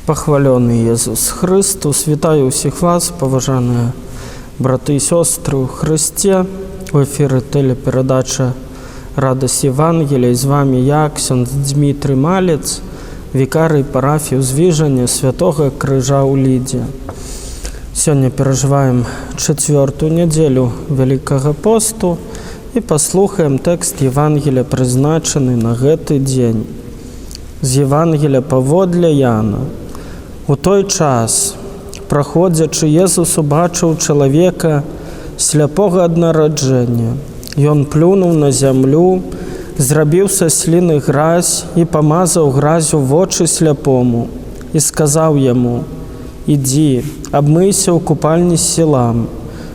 Пахваленый Иисус Христос, вітаю всіх вас, поважані брати і сестри у Христі. В ефірі телепередача «Радость Євангелія». І з вами я, ксьондз Дмитрий Малець, вікарій парафії Узвіження Святого Крижа у Ліді. Сьогодні переживаємо 4-ту неділю Великого посту і послухаємо текст Євангелія, призначений на гэты дзень. З Євангелія паводле Яна. У той час, праходзячы, Езус убачыў чалавека сляпога ад нараджэння. Ён плюнуў на зямлю, зрабіў са сліны гразь і памазаў гразю вочы сляпому і сказаў яму: «Ідзі, абмыйся ў купальні Сілам»,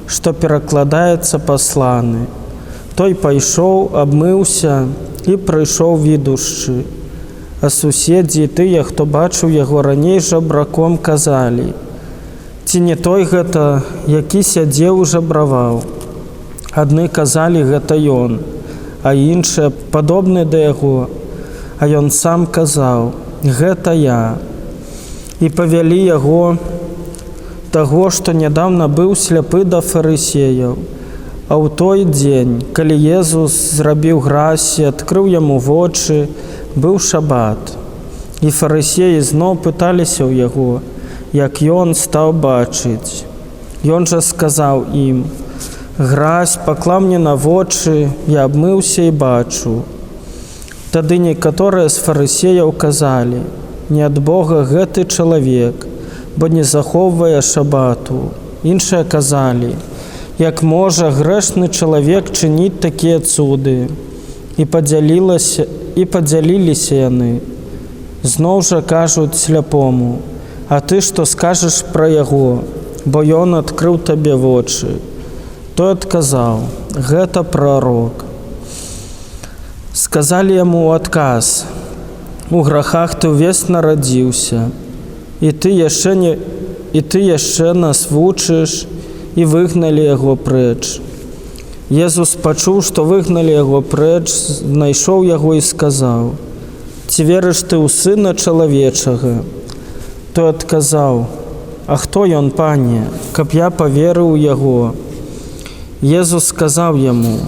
што перакладаецца «пасланы». Той пайшоў, абмыўся і прыйшоў відушчы. А суседзі і тыя, хто бачыў яго раней жабраком, казалі: «Ці не той гэта, які сядзеў і жабраваў?» Адны казалі: «Гэта ён», а іншыя падобны да яго. А ён сам казаў: «Гэта я». І павялі яго, таго, што нядаўна быў сляпы, да фарысеяў. А ў той дзень, калі Езус зрабіў гразь і адкрыў яму вочы, быў шабат. І фарысеі зноў пыталіся ў яго, як ён стаў бачыць. Ён жа сказаў ім: «Гразь паклаў мне на вочы, я абмыўся і бачу». Тады некаторыя з фарысеяў казалі: «Не ад Бога гэты чалавек, бо не захоўвае шабату». Іншыя казалі: «Як можа грэшны чалавек чыніць такія цуды?» І падзяліліся яны. Зноў жа кажуць сляпому: «А ты што скажаш пра яго, бо ён адкрыў табе вочы?» Той адказаў: «Гэта прарок». Сказалі яму ў адказ: «У грахах ты ўвесь нарадзіўся, і ты яшчэ нас вучыш», і выгналі яго прэч. Езус пачуў, што выгналі яго прэч, знайшоў яго і сказаў: «Ці верыш ты ў Сына чалавечага?» Той адказаў: «А хто ён, пане, каб я паверыў у яго?» Езус сказаў яму: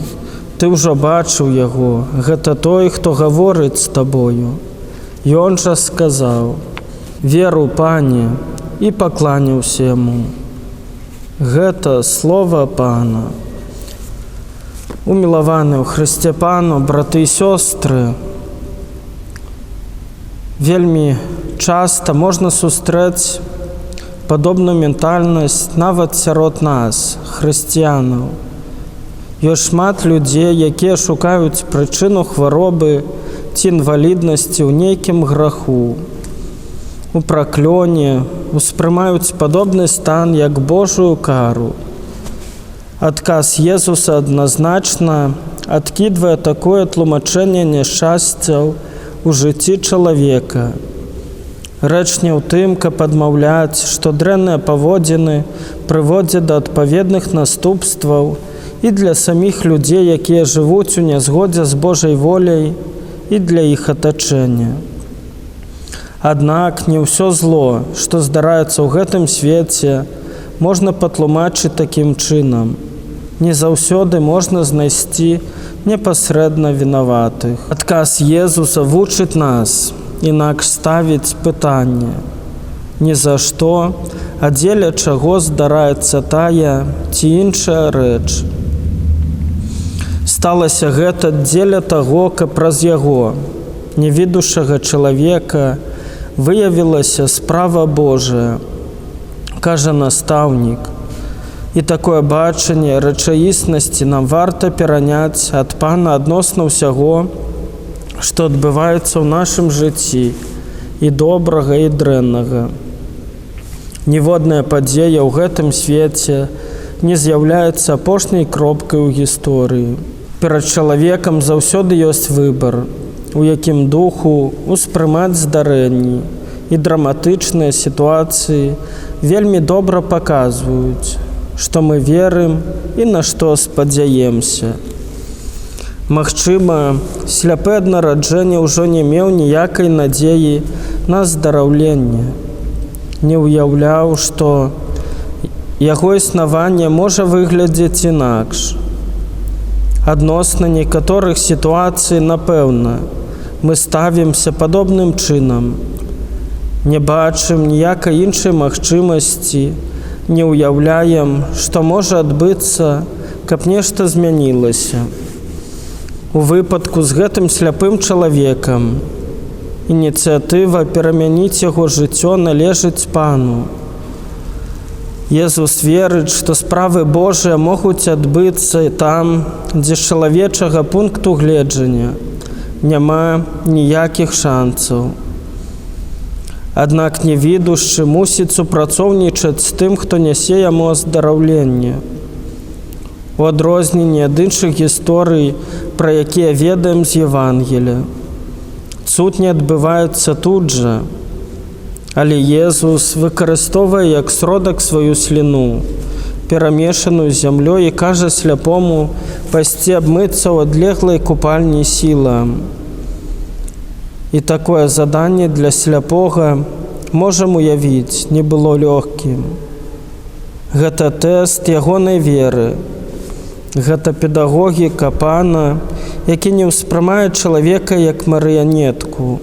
«Ты ўжо бачыў яго, гэта той, хто гаворыць з табою». Ён жа сказаў: «Веру, пане», і пакланяўся яму. Гэта слова Пана. Умілаваны ў Хрысце Пану, браты і сёстры, вельмі часта можна сустрэць падобную ментальнасць нават сярод нас, хрысціянаў. Ёсць шмат людзей, якія шукаюць прычыну хваробы ці інваліднасці ў нейкім граху, у праклёне, успрымаюць падобны стан як Божую кару. Адказ Езуса адназначна адкідвае такое тлумачэнне няшчасцяў у жыцці чалавека. Рэч не ў тым, каб адмаўляць, што дрэнныя паводзіны прыводзяць да адпаведных наступстваў і для саміх людзей, якія жывуць у нязгодзе з Божай воляй, і для іх атачэння. Аднак не ўсё зло, што здараецца ў гэтым свеце, можна патлумачыць такім чынам. Не заўсёды можна знайсці непасрэдна вінаватых. Адказ Езуса вучыць нас інакш ставіць пытанне: не за што, а дзеля чаго здараецца тая ці іншая рэч. Сталася гэта дзеля таго, каб праз яго, невідушага чалавека, выявілася справа Божая, кажа настаўнік. І такое бачанне рэчаіснасці нам варта пераняць ад Пана адносна ўсяго, што адбываецца ў нашым жыцці, і добрага, і дрэннага. Ніводная падзея ў гэтым свеце не з'яўляецца апошняй кропкай у гісторыі. Перад чалавекам заўсёды ёсць выбар, у якім духу успрымаць здарэнні, і драматычныя сітуацыі вельмі добра паказваюць, што мы верым і на што спадзяемся. Магчыма, сляпы ад нараджэння ўжо не меў ніякай надзеі на аздараўленне. не ўяўляў, што яго існаванне можа выглядзець інакш. Адносна некаторых сітуацый, напэўна, мы ставімся падобным чынам. Не бачым ніякай іншай магчымасці, не ўяўляем, што можа адбыцца, каб нешта змянілася. У выпадку з гэтым сляпым чалавекам ініцыятыва перамяніць яго жыццё належыць Пану. Езус верыць, што справы Божыя могуць адбыцца там, дзе з чалавечага пункту гледжання няма ніякіх шанцаў. Аднак невідушчы мусіць супрацоўнічаць з тым, хто нясе яму аздараўленне. У адрозненне ад іншых гісторый, пра якія ведаем з Евангелія, цуд не адбываецца тут жа, але Езус выкарыстоўвае як сродак сваю сліну, перамешаную з зямлёй, і кажа сляпому пайсці абмыцца ў адлеглай купальні сілам. І такое заданне для сляпога, можам уявіць, не было лёгкім. Гэта тэст ягонай веры. Гэта педагогіка Пана, які не ўспрымае чалавека як марыянетку,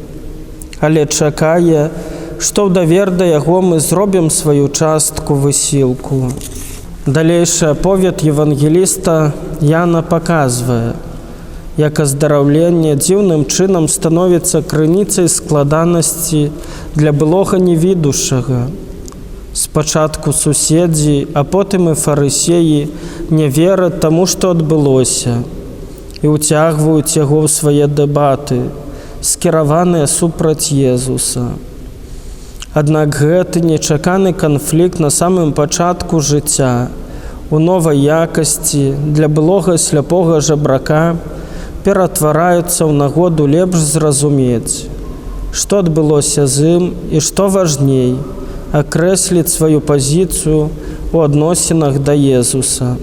але чакае, што ў давер да яго мы зробім сваю частку высілку. Далейшы аповед евангеліста Яна паказвае, як аздараўленне дзіўным чынам становіцца крыніцай складанасці для былога невідушчага. Спачатку суседзі, а потым і фарысеі не вераць таму, што адбылося, і ўцягваюць яго ў свае дэбаты, скіраваныя супраць Езуса. Аднак гэты нечаканы канфлікт на самым пачатку жыцця, у новай якасці для былога сляпога жабрака ператвараецца ў нагоду лепш зразумець, што адбылося з ім і, што важней, акрэсліць сваю пазіцыю ў адносінах да Езуса.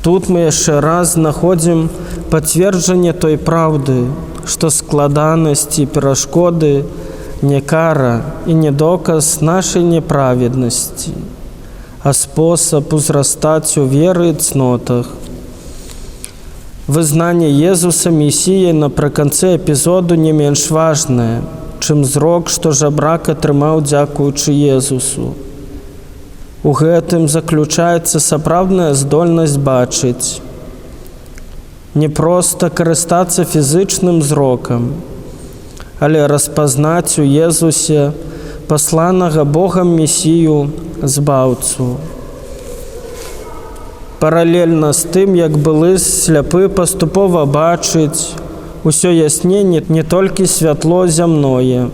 Тут мы яшчэ раз знаходзім пацверджанне той праўды, што складанасці і перашкоды не кара і не доказ нашай неправеднасці, а спосаб узрастаць у веры і цнотах. Вызнанне Езуса Месіяй напрыканцы эпізоду не менш важнае, чым зрок, што жабрак атрымаў дзякуючы Езусу. У гэтым заключаецца сапраўдная здольнасць бачыць. Не проста карыстацца фізычным зрокам, але распазнаць у Езусе пасланага Богам Месію збаўцу. Паралельна з тым, як былы сляпы паступова бачыць, усё ясней не толькі святло зямное,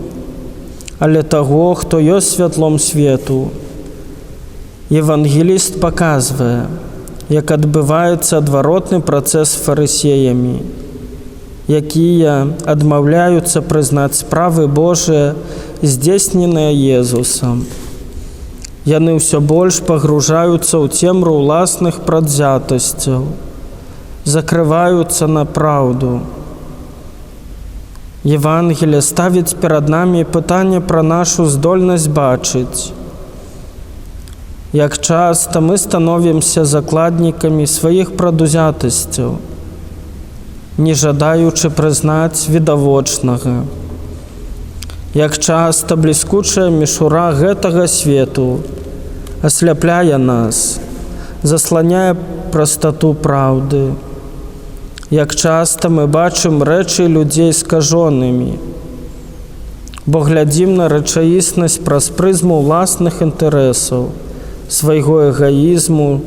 але таго, хто ёсць святлом свету. Евангеліст паказвае, як адбываецца адваротны працэс з фарысеямі, якія адмаўляюцца прызнаць справы Божыя, здзейсненыя Езусам. Яны ўсё больш пагружаюцца ў цемру ўласных прадзятасцяў, закрываюцца на праўду. Евангелие ставіць перад намі пытанне пра нашу здольнасць бачыць. Як часта мы становімся закладнікамі сваіх прадузятасцяў, не жадаючы прызнаць відавочнага. Як часта бліскучая мішура гэтага свету асляпляе нас, засланяе прастату праўды. Як часта мы бачым рэчы людзей скажонымі, бо глядзім на рэчаіснасць праз прызму ўласных інтарэсаў, свайго эгоізму,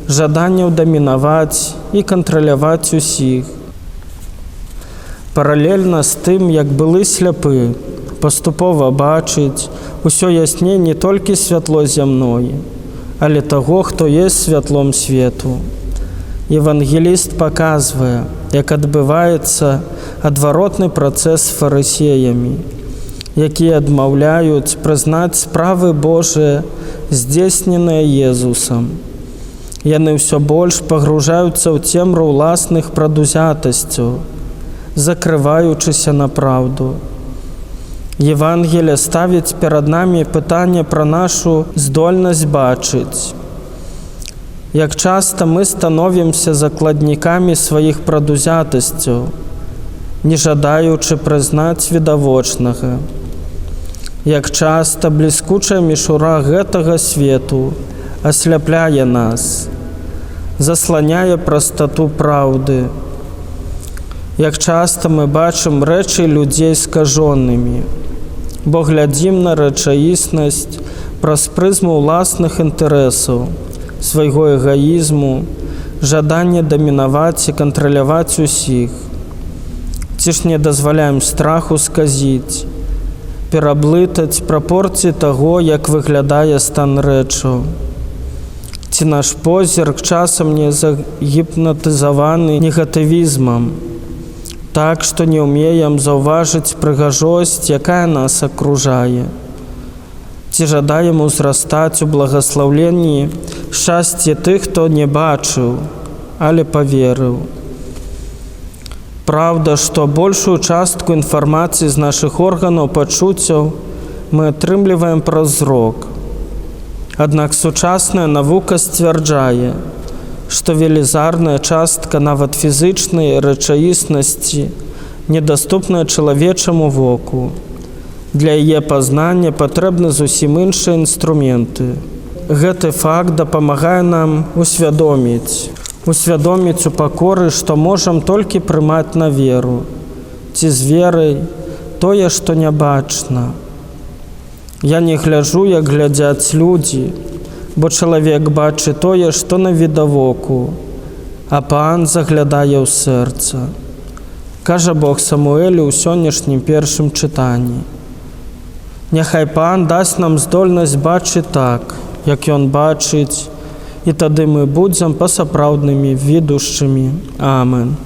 жаданняў дамінаваць і кантраляваць усіх. Паралельна з тым, як былы сляпы, паступова бачыць, усё ясней не толькі святло зямное, але таго, хто ёсць святлом свету. Евангеліст паказвае, як адбываецца адваротны працэс з фарысеямі, якія адмаўляюць прызнаць справы Божыя, здзейсненыя Езусам. Яны ўсё больш пагружаюцца ў цемру ўласных прадузятасцяў, закрываючыся на праўду. Євангеліє ставіць перад намі пытанне пра нашу здольнасць бачыць. Як часта мы становімся закладнікамі сваіх прадузятасцяў, не жадаючы прызнаць відавочнага. Як часта бліскучая мішура гэтага свету асляпляе нас, засланяе прастату праўды. Як часта мы бачым рэчы людзей скажонымі, бо глядзім на рэчаіснасць праз прызму ўласных інтарэсаў, свайго эгаізму, жаданне дамінаваць і кантраляваць усіх. Ці ж не дазваляем страху сказіць, пераблытаць прапорцыі таго, як выглядае стан рэчаў. Ці наш позірк часам не загіпнатызаваны негатывізмам, так, што не ўмеем заўважыць прыгажосць, якая нас акружае. Ці жадаем узрастаць у благаслаўленні шчасце тых, хто не бачыў, але паверыў. Праўда, што большую частку інфармацыі з нашых органаў пачуццяў мы атрымліваем праз зрок. Аднак сучасная навука сцвярджае, што велізарная частка нават фізычнай рэчаіснасці недаступная чалавечаму воку. Для яе пазнання патрэбны зусім іншыя інструменты. Гэты факт дапамагае нам усвядоміць у пакоры, што можам толькі прымаць на веру, ці з верай тое, што не бачна. Я не гляджу, як глядзяць людзі, бо чалавек бачыць тое, што навідавоку, а Пан заглядае ў сэрца. Кажа Бог Самуэлю ў сённяшнім першым чытанні. Няхай Пан дасць нам здольнасць бачыць так, як Ён бачыць, і тады мы будзем па-сапраўднымі відушчымі. Амен.